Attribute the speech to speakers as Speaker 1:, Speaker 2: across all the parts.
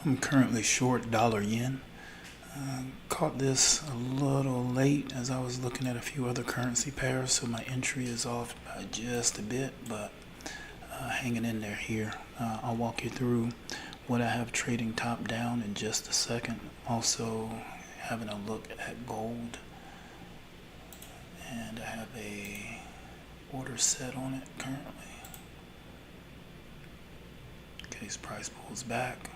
Speaker 1: I'm currently short dollar yen. Caught this a little late as I was looking at a few other currency pairs, so my entry is off by just a bit, but hanging in there here. I'll walk you through what I have trading top down in just a second. Also having a look at gold, and I have a order set on it currently in case price pulls back.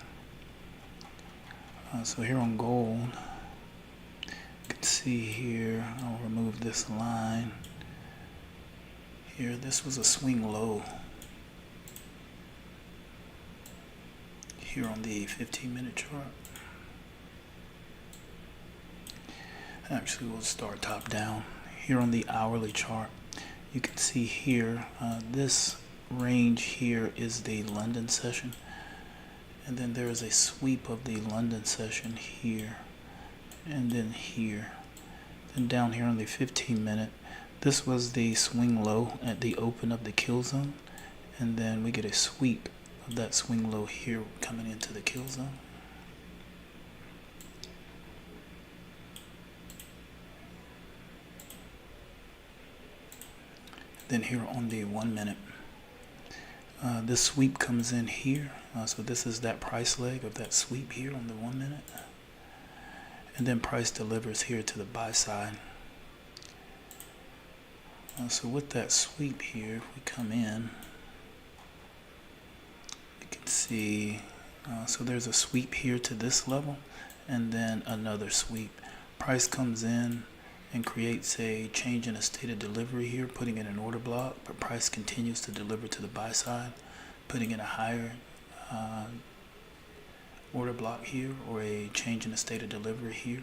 Speaker 1: So here on gold, you can see here, I'll remove this line here. This was a swing low here on the 15-minute chart. Actually, we'll start top down. Here on the hourly chart, you can see here, this range here is the London session. And then there is a sweep of the London session here, and then here. Then down here on the 15-minute, this was the swing low at the open of the kill zone. And then we get a sweep of that swing low here coming into the kill zone. Then here on the 1 minute, this sweep comes in here. So this is that price leg of that sweep here on the 1 minute. And then price delivers here to the buy side. So with that sweep here, if we come in, you can see, so there's a sweep here to this level, and then another sweep. Price comes in and creates a change in a state of delivery here, putting in an order block, but price continues to deliver to the buy side, putting in a higher order block here, or a change in the state of delivery here.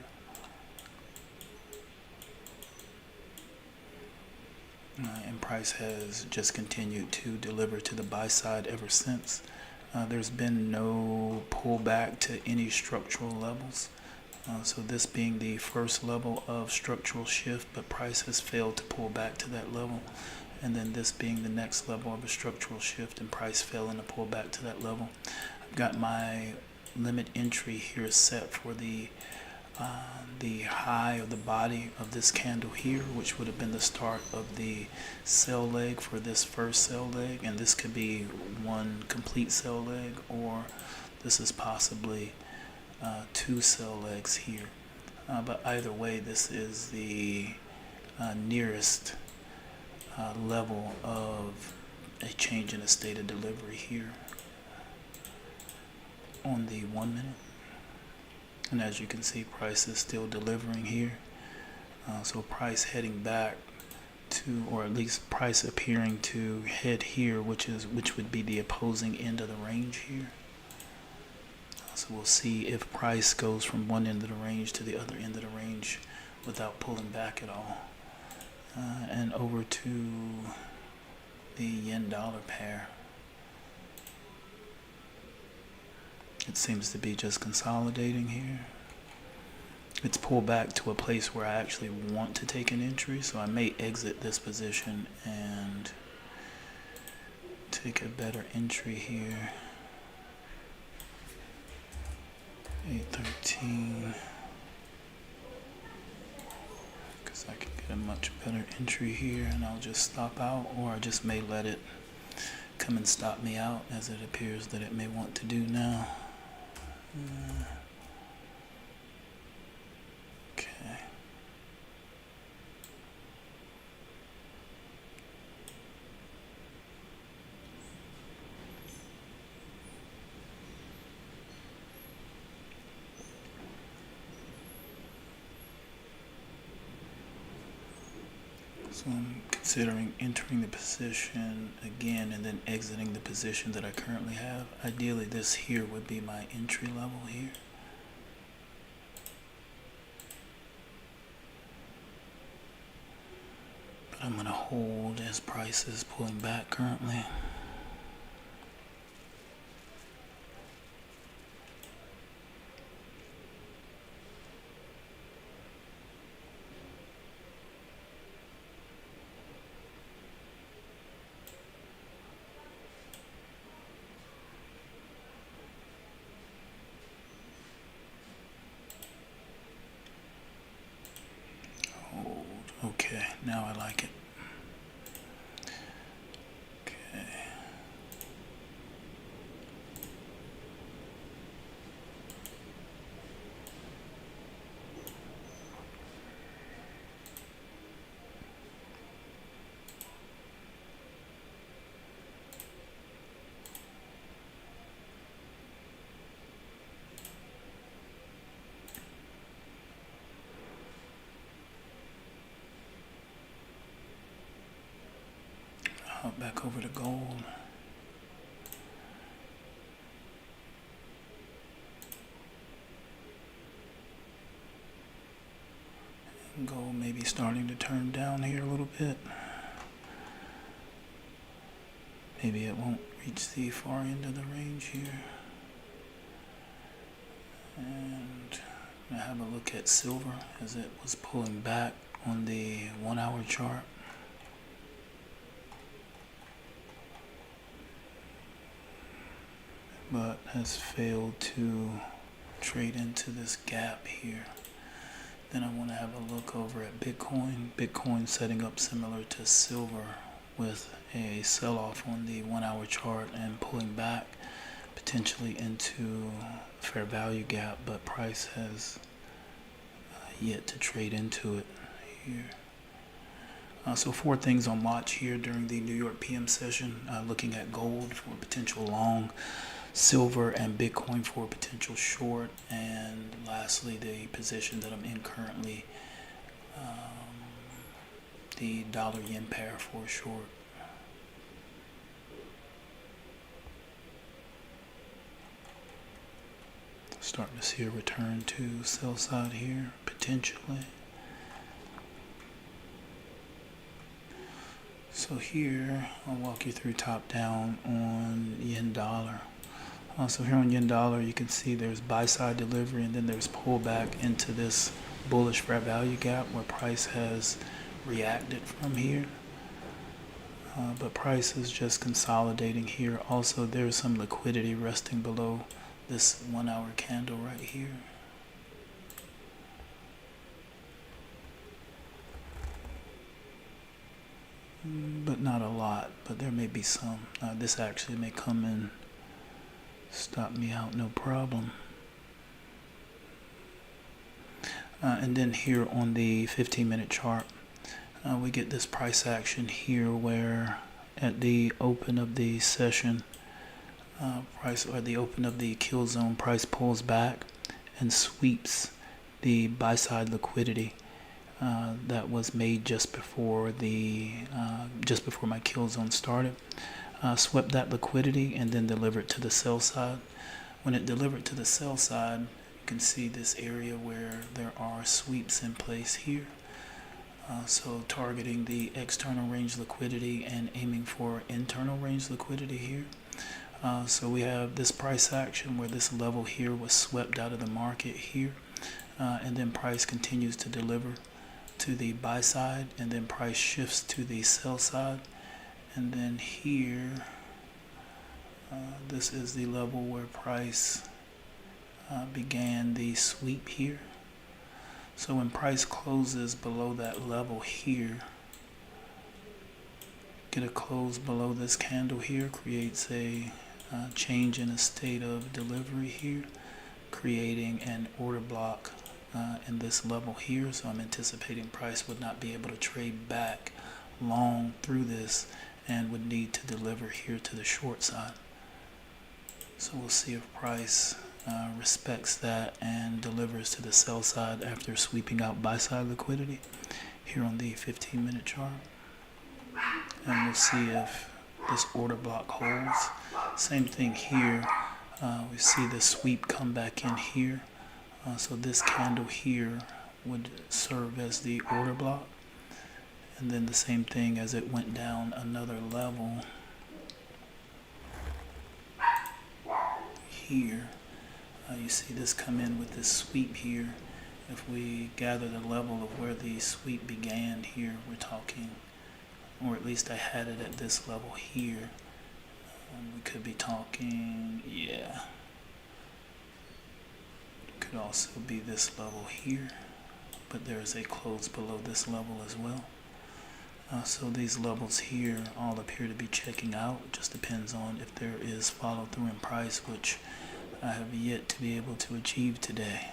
Speaker 1: And price has just continued to deliver to the buy side ever since. There's been no pullback to any structural levels. So this being the first level of structural shift, but price has failed to pull back to that level. And then this being the next level of a structural shift, and price failing to pull back to that level. I've got my limit entry here set for the high of the body of this candle here, which would have been the start of the sell leg for this first sell leg. And this could be one complete sell leg, or this is possibly two sell legs here. But either way, this is the nearest level of a change in a state of delivery here on the 1 minute. And as you can see, price is still delivering here. So price heading back to, or at least price appearing to head here, which would be the opposing end of the range here. So we'll see if price goes from one end of the range to the other end of the range without pulling back at all. And over to the yen dollar pair. It seems to be just consolidating here. It's pulled back to a place where I actually want to take an entry, so I may exit this position and take a better entry here. 813, because I can get a much better entry here, and I'll just stop out, or I just may let it come and stop me out, as it appears that it may want to do now. Okay. So I'm considering entering the position again and then exiting the position that I currently have. Ideally, this here would be my entry level here. But I'm going to hold as price is pulling back currently. Okay, now I like it. Okay. Back over to gold. And gold maybe starting to turn down here a little bit. Maybe it won't reach the far end of the range here. And I have a look at silver as it was pulling back on the 1 hour chart. But has failed to trade into this gap here. Then I want to have a look over at Bitcoin. Bitcoin setting up similar to silver with a sell-off on the 1 hour chart and pulling back potentially into fair value gap, but price has yet to trade into it here. So 4 things on watch here during the New York PM session. Looking at gold for potential long, silver and Bitcoin for potential short, and lastly the position that I'm in currently, the dollar yen pair for short. Starting to see a return to sell side here potentially. So here I'll walk you through top down on yen dollar. So here on yen dollar, you can see there's buy side delivery and then there's pullback into this bullish fair value gap where price has reacted from here. But price is just consolidating here. Also, there's some liquidity resting below this 1 hour candle right here. But not a lot, but there may be some. This actually may come in, stop me out, no problem. And then here on the 15-minute chart, we get this price action here where at the open of the session, price or the open of the kill zone, price pulls back and sweeps the buy side liquidity that was made just before my kill zone started. Swept that liquidity and then delivered to the sell side. When it delivered to the sell side, you can see this area where there are sweeps in place here. So targeting the external range liquidity and aiming for internal range liquidity here. So we have this price action where this level here was swept out of the market here, and then price continues to deliver to the buy side, and then price shifts to the sell side, and then here this is the level where price began the sweep here. So when price closes below that level here, get a close below this candle here, creates a change in a state of delivery here, creating an order block in this level here. So I'm anticipating price would not be able to trade back long through this and would need to deliver here to the short side. So we'll see if price respects that and delivers to the sell side after sweeping out buy side liquidity here on the 15-minute chart. And we'll see if this order block holds. Same thing here. We see the sweep come back in here. So this candle here would serve as the order block. And then the same thing as it went down another level here. You see this come in with this sweep here. If we gather the level of where the sweep began here, we're talking, or at least I had it at this level here. We could be talking, yeah. It could also be this level here, but there's a close below this level as well. So these levels here all appear to be checking out. It just depends on if there is follow through in price, which I have yet to be able to achieve today.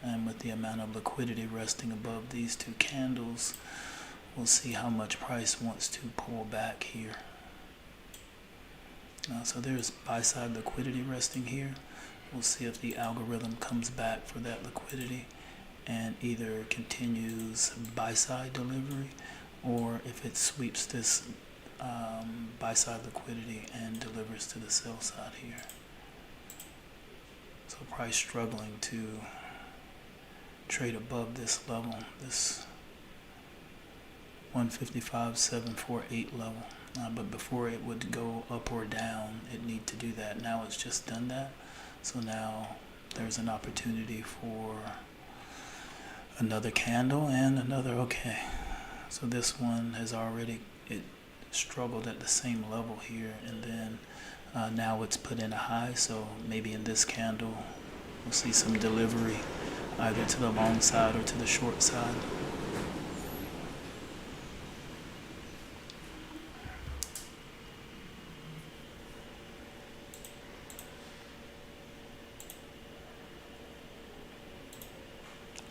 Speaker 1: And with the amount of liquidity resting above these two candles, we'll see how much price wants to pull back here. So there's buy side liquidity resting here. We'll see if the algorithm comes back for that liquidity and either continues buy side delivery, or if it sweeps this buy side liquidity and delivers to the sell side here. So price struggling to trade above this level, this 155.748 level. But before it would go up or down, it need to do that. Now it's just done that. So now there's an opportunity for another candle and another. Okay. So this one has already, it struggled at the same level here, and then now it's put in a high. So maybe in this candle we'll see some delivery either to the long side or to the short side.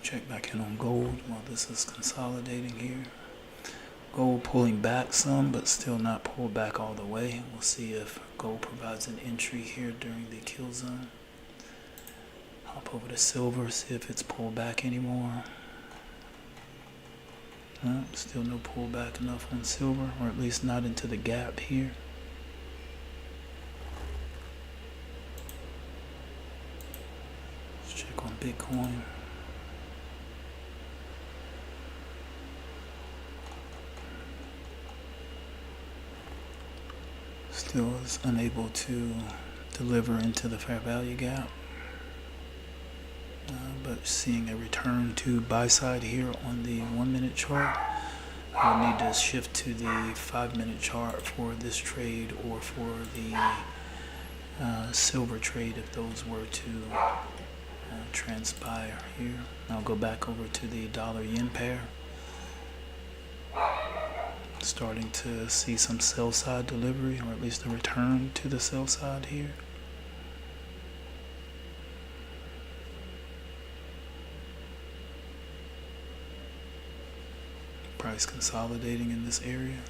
Speaker 1: Check back in on gold while this is consolidating here. Gold pulling back some, but still not pulled back all the way. We'll see if gold provides an entry here during the kill zone. Hop over to silver, see if it's pulled back anymore. No, still no pullback enough on silver, or at least not into the gap here. Let's check on Bitcoin. Still is unable to deliver into the fair value gap, but seeing a return to buy side here on the 1 minute chart. I'll need to shift to the 5 minute chart for this trade, or for the silver trade if those were to transpire here. I'll go back over to the dollar yen pair. Starting to see some sell side delivery, or at least a return to the sell side here. Price consolidating in this area.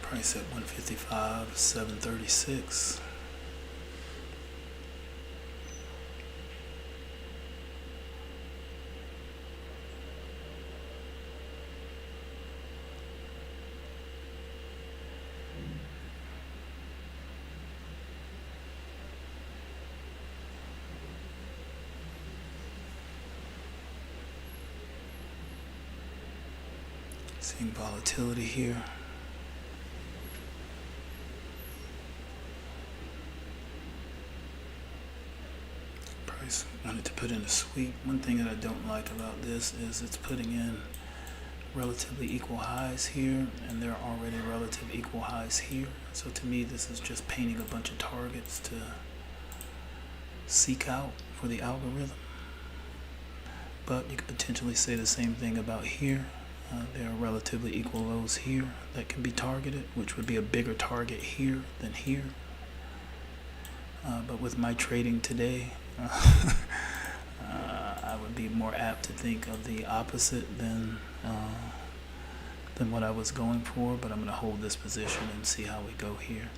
Speaker 1: Price at 155.736. Seeing volatility here. Price wanted to put in a sweep. One thing that I don't like about this is it's putting in relatively equal highs here, and there are already relative equal highs here. So to me, this is just painting a bunch of targets to seek out for the algorithm. But you could potentially say the same thing about here. There are relatively equal lows here that can be targeted, which would be a bigger target here than here. But with my trading today, I would be more apt to think of the opposite than what I was going for. But I'm going to hold this position and see how we go here.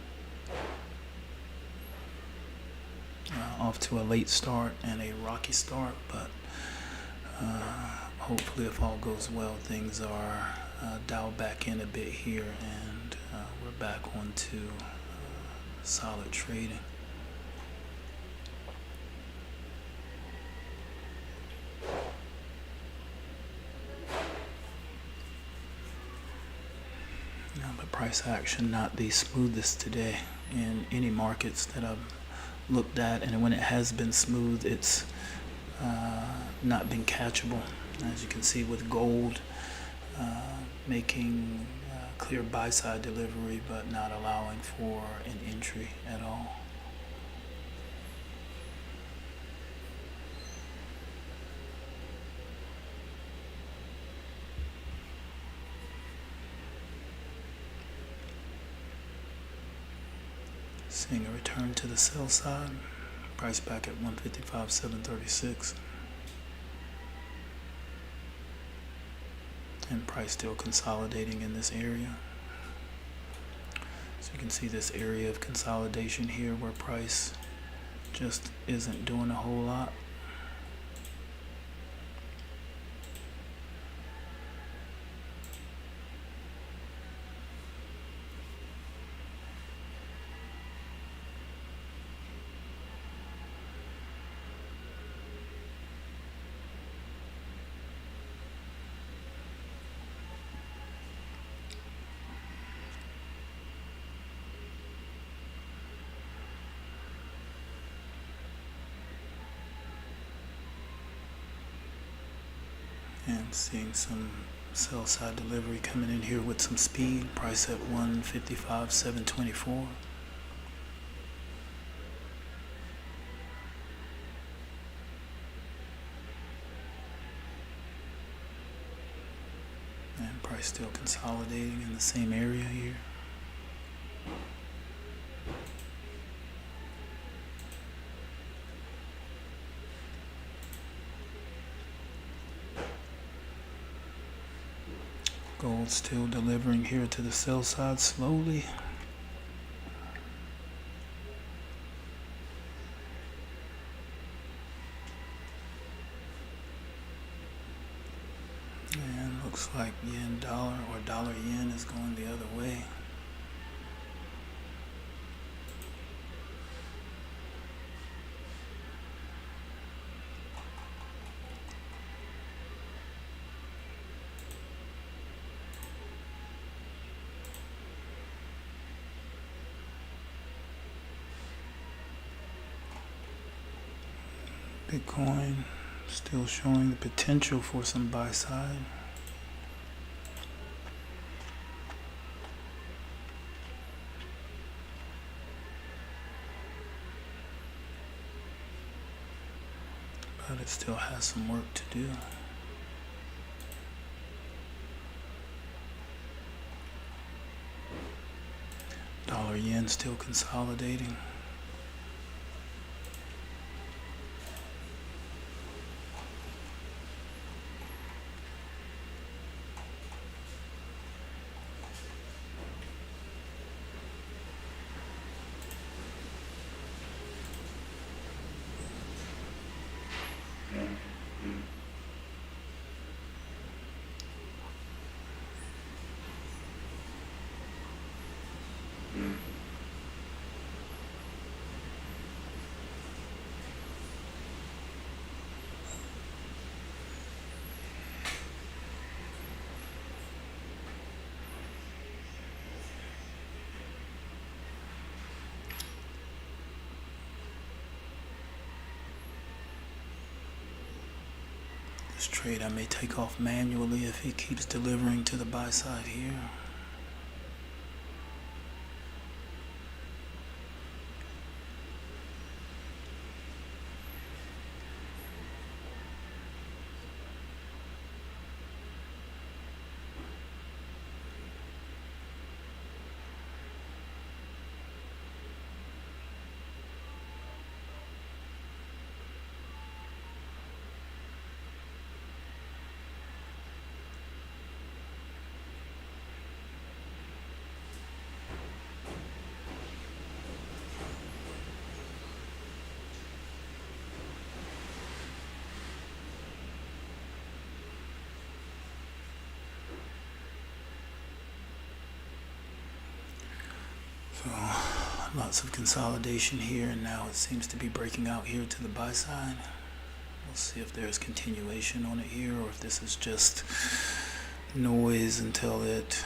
Speaker 1: Off to a late start and a rocky start, but hopefully, if all goes well, things are dial back in a bit here, and we're back onto solid trading. But price action not the smoothest today in any markets that I've looked at, and when it has been smooth, it's not been catchable. As you can see with gold making clear buy side delivery but not allowing for an entry at all. Seeing a return to the sell side, price back at 155,736. And price still consolidating in this area. So you can see this area of consolidation here where price just isn't doing a whole lot. And seeing some sell side delivery coming in here with some speed. Price at 155,724. And price still consolidating in the same area here. Gold still delivering here to the sell side slowly. And looks like yen dollar or dollar yen is going the other way. Bitcoin still showing the potential for some buy side. But it still has some work to do. Dollar yen still consolidating. This trade I may take off manually if he keeps delivering to the buy side here. So lots of consolidation here, and now it seems to be breaking out here to the buy side. We'll see if there's continuation on it here, or if this is just noise until it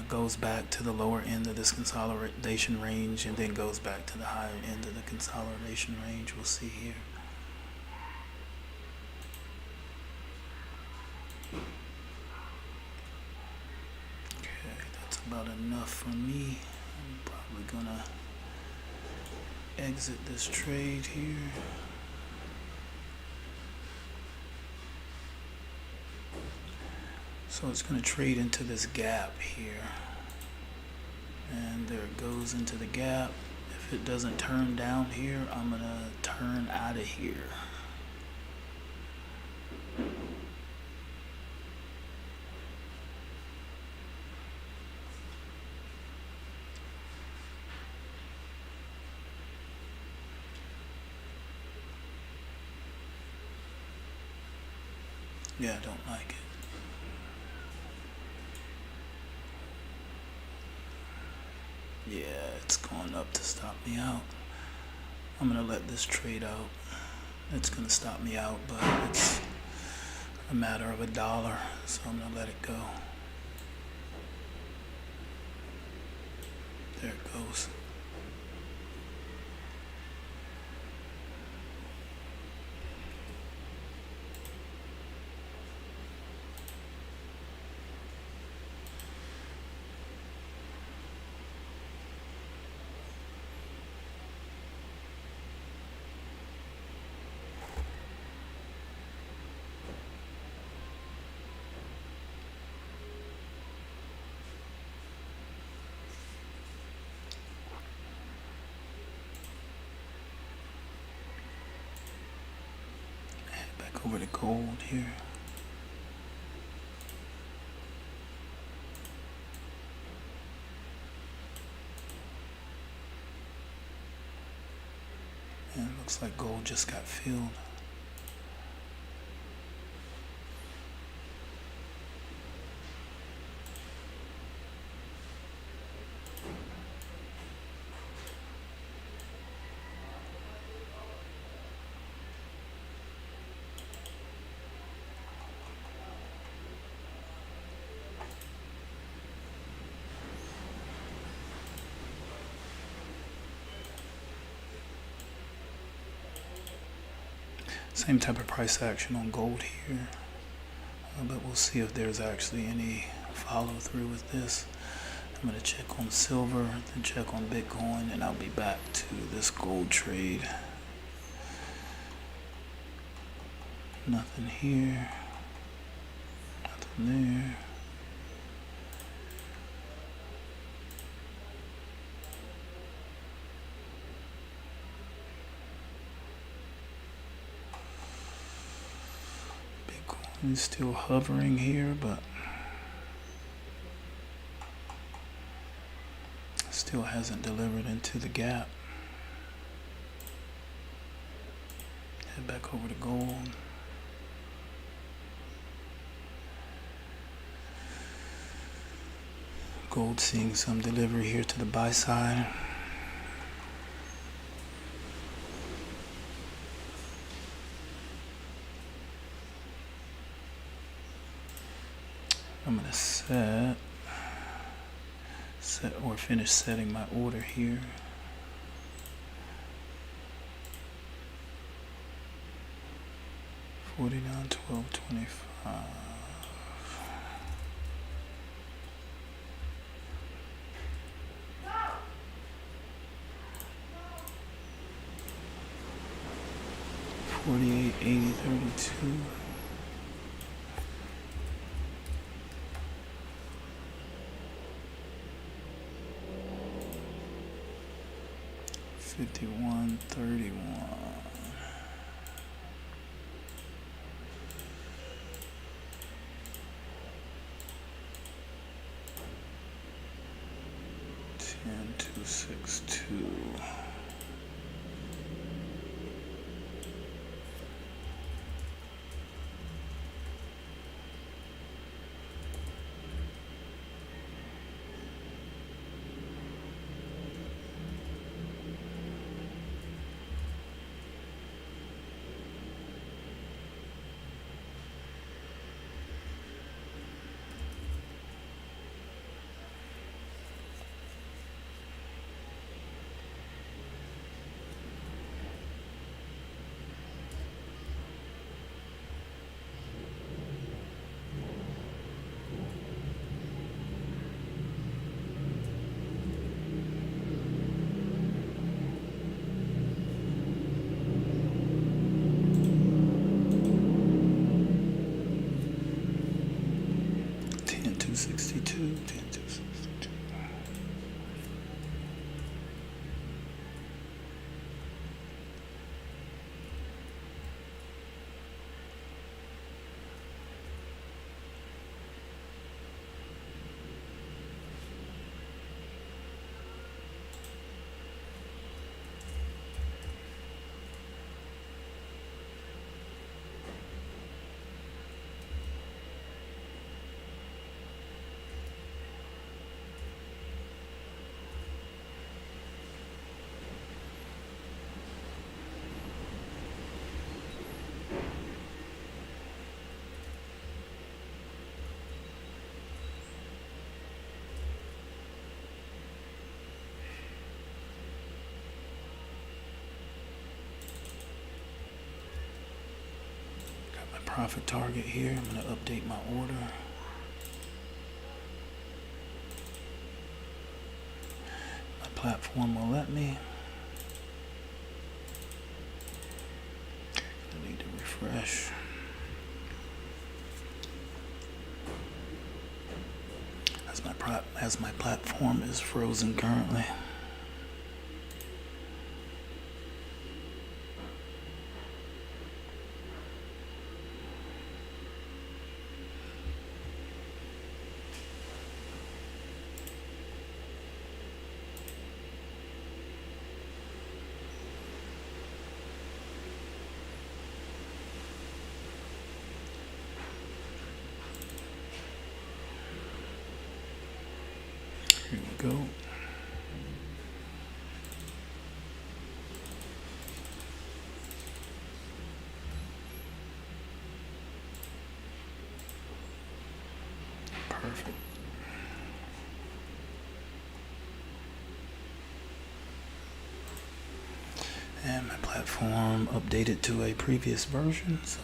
Speaker 1: goes back to the lower end of this consolidation range and then goes back to the higher end of the consolidation range. We'll see here. Okay, that's about enough for me. I'm probably gonna exit this trade here. So it's going to trade into this gap here, and there it goes into the gap. If it doesn't turn down here, I'm going to turn out of here. Yeah, I don't like it. Yeah, it's going up to stop me out. I'm gonna let this trade out. It's gonna stop me out, but it's a matter of $1, so I'm gonna let it go. There it goes. Back over to gold here. And it looks like gold just got filled. Same type of price action on gold here, but we'll see if there's actually any follow through with this. I'm going to check on silver, then check on Bitcoin, and I'll be back to this gold trade. Nothing here, nothing there. It's still hovering here, but still hasn't delivered into the gap. Head back over to gold. Gold seeing some delivery here to the buy side. I'm going to set or finish setting my order here. $49.12.25. $48.80.32. 51.31. $10.262. profit target here. I'm going to update my order. My platform will let me. I need to refresh. As my platform is frozen currently. Here we go. Perfect. And my platform updated to a previous version, so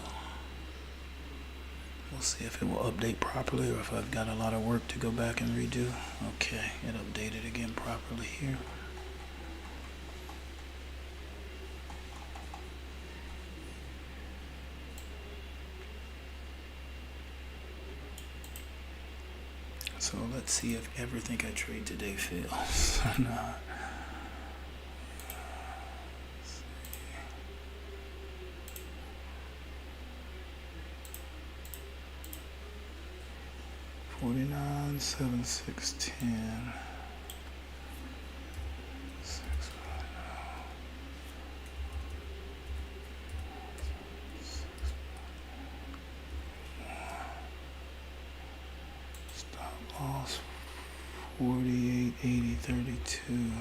Speaker 1: we'll see if it will update properly or if I've got a lot of work to go back and redo. Okay, it updated again properly here. So let's see if everything I trade today fails or not. 49, 7, 6, 10. 6, 5, stop loss 48, 80, 32.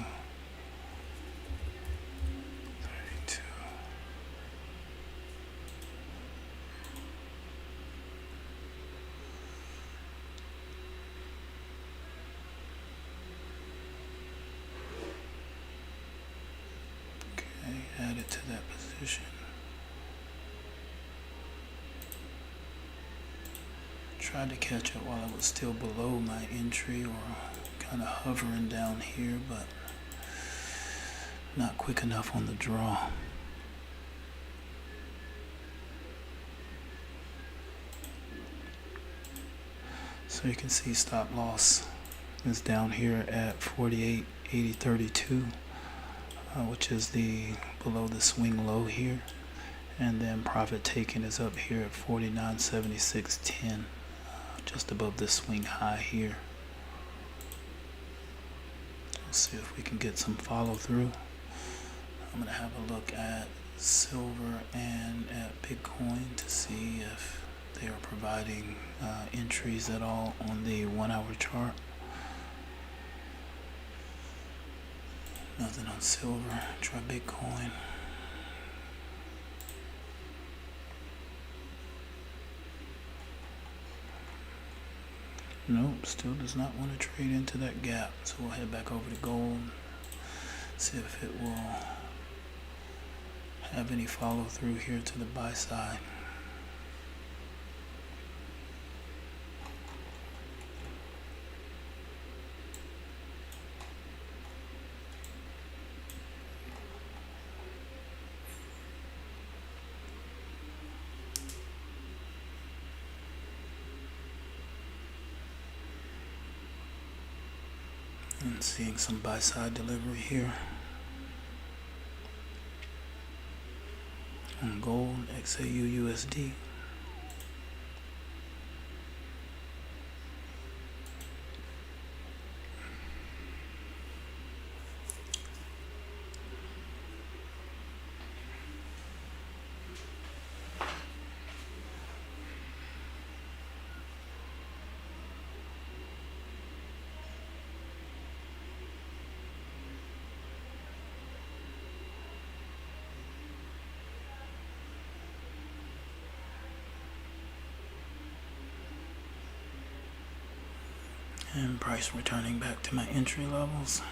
Speaker 1: 32. Add it to that position. Tried to catch it while I was still below my entry or kind of hovering down here, but not quick enough on the draw. So you can see stop loss is down here at 48, 80, 32. Which is the below the swing low here, and then profit taken is up here at 49.76.10, just above the swing high here. Let's see if we can get some follow through. I'm gonna have a look at silver and at Bitcoin to see if they are providing entries at all on the 1 hour chart. Nothing on silver. Try Bitcoin. Nope, still does not want to trade into that gap. So we'll head back over to gold. See if it will have any follow through here to the buy side. And seeing some buy side delivery here on gold, XAU USD. And price returning back to my entry levels.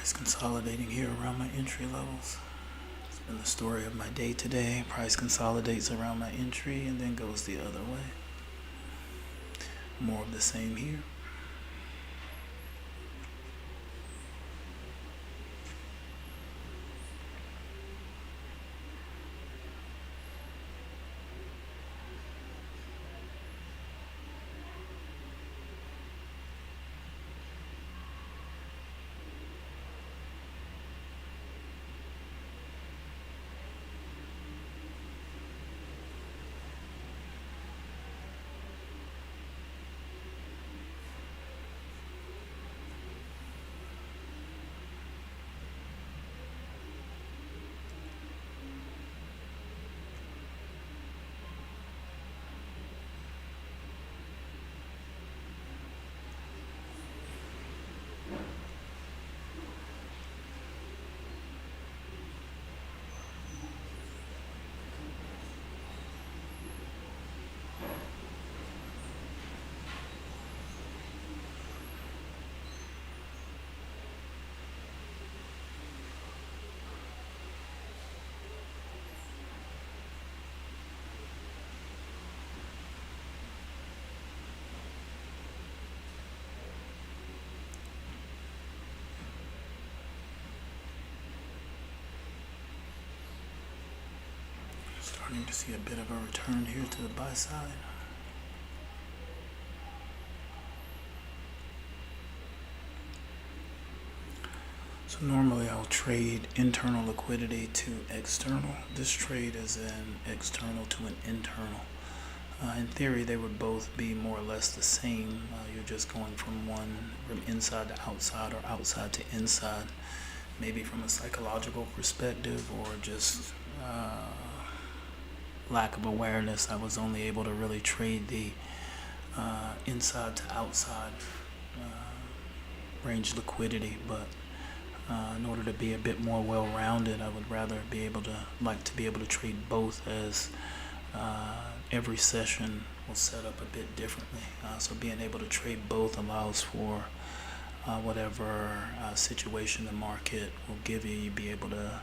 Speaker 1: Price consolidating here around my entry levels. It's been the story of my day today. Price consolidates around my entry and then goes the other way. More of the same here. Starting to see a bit of a return here to the buy side. So normally I'll trade internal liquidity to external. This trade is an external to an internal. In theory, they would both be more or less the same. You're just going from inside to outside or outside to inside. Maybe from a psychological perspective or just lack of awareness, I was only able to really trade the inside to outside range liquidity, but in order to be a bit more well-rounded, I would rather like to be able to trade both, as every session will set up a bit differently. So being able to trade both allows for whatever situation the market will give you, you'll be able to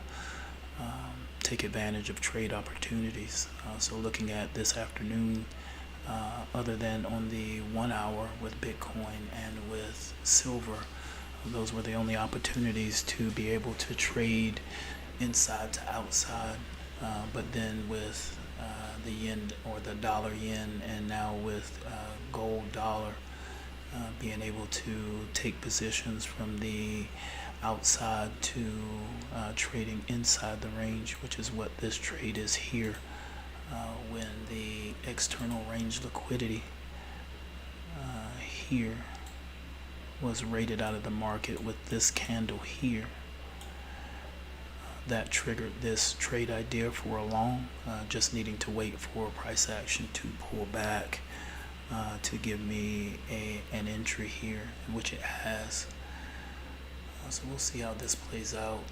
Speaker 1: take advantage of trade opportunities. So looking at this afternoon, other than on the 1 hour with Bitcoin and with silver, those were the only opportunities to be able to trade inside to outside. But then with the yen or the dollar yen, and now with gold dollar, being able to take positions from the outside to trading inside the range, which is what this trade is here. When the external range liquidity here was rated out of the market with this candle here, that triggered this trade idea for a long, just needing to wait for price action to pull back to give me an entry here, which it has. So we'll see how this plays out.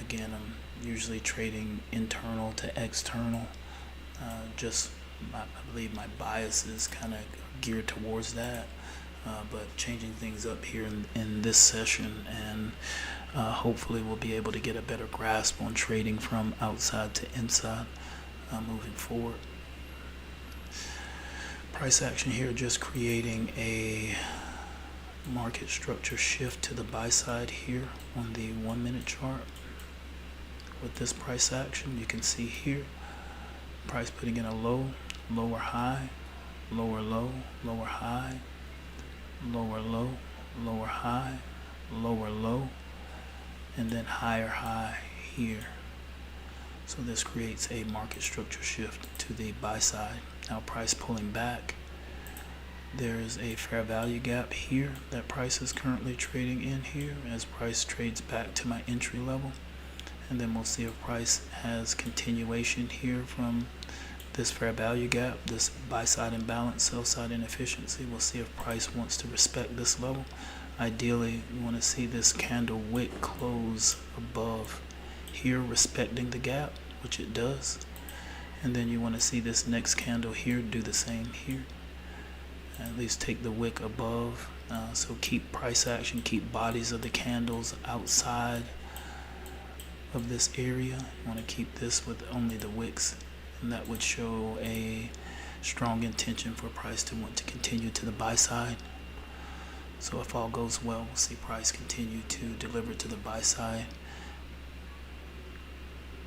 Speaker 1: Again, I'm usually trading internal to external. I believe my bias is kind of geared towards that. But changing things up here in this session, and hopefully we'll be able to get a better grasp on trading from outside to inside moving forward. Price action here just creating a market structure shift to the buy side here on the 1 minute chart. With this price action, you can see here price putting in a low, lower high, lower low, lower high, lower low, lower high, lower low, and then higher high here. So this creates a market structure shift to the buy side. Now price pulling back, there's a fair value gap here that price is currently trading in here as price trades back to my entry level. And then we'll see if price has continuation here from this fair value gap, this buy side imbalance, sell side inefficiency. We'll see if price wants to respect this level. Ideally, you want to see this candle wick close above here, respecting the gap, which it does. And then you want to see this next candle here do the same here. At least take the wick above So keep price action, keep bodies of the candles outside of this area. You want to keep this with only the wicks, and that would show a strong intention for price to want to continue to the buy side. So if all goes well, we'll see price continue to deliver to the buy side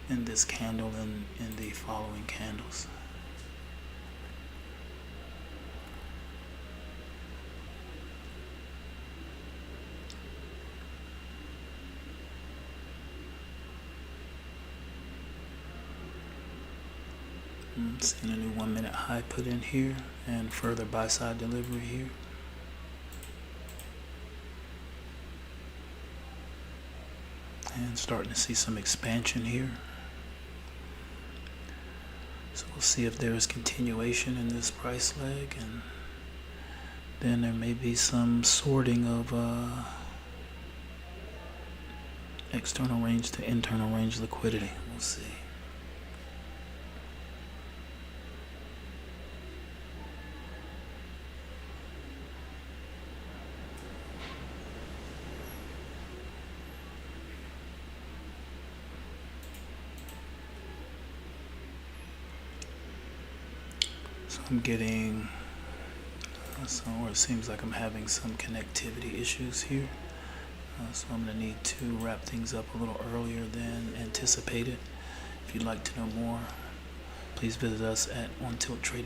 Speaker 1: in this candle and in the following candles. Seeing a new 1 minute high put in here and further buy side delivery here. And starting to see some expansion here. So we'll see if there is continuation in this price leg, and then there may be some sorting of external range to internal range liquidity. We'll see. So I'm getting, or it seems like I'm having some connectivity issues here. So I'm going to need to wrap things up a little earlier than anticipated. If you'd like to know more, please visit us at OnTiltTrading.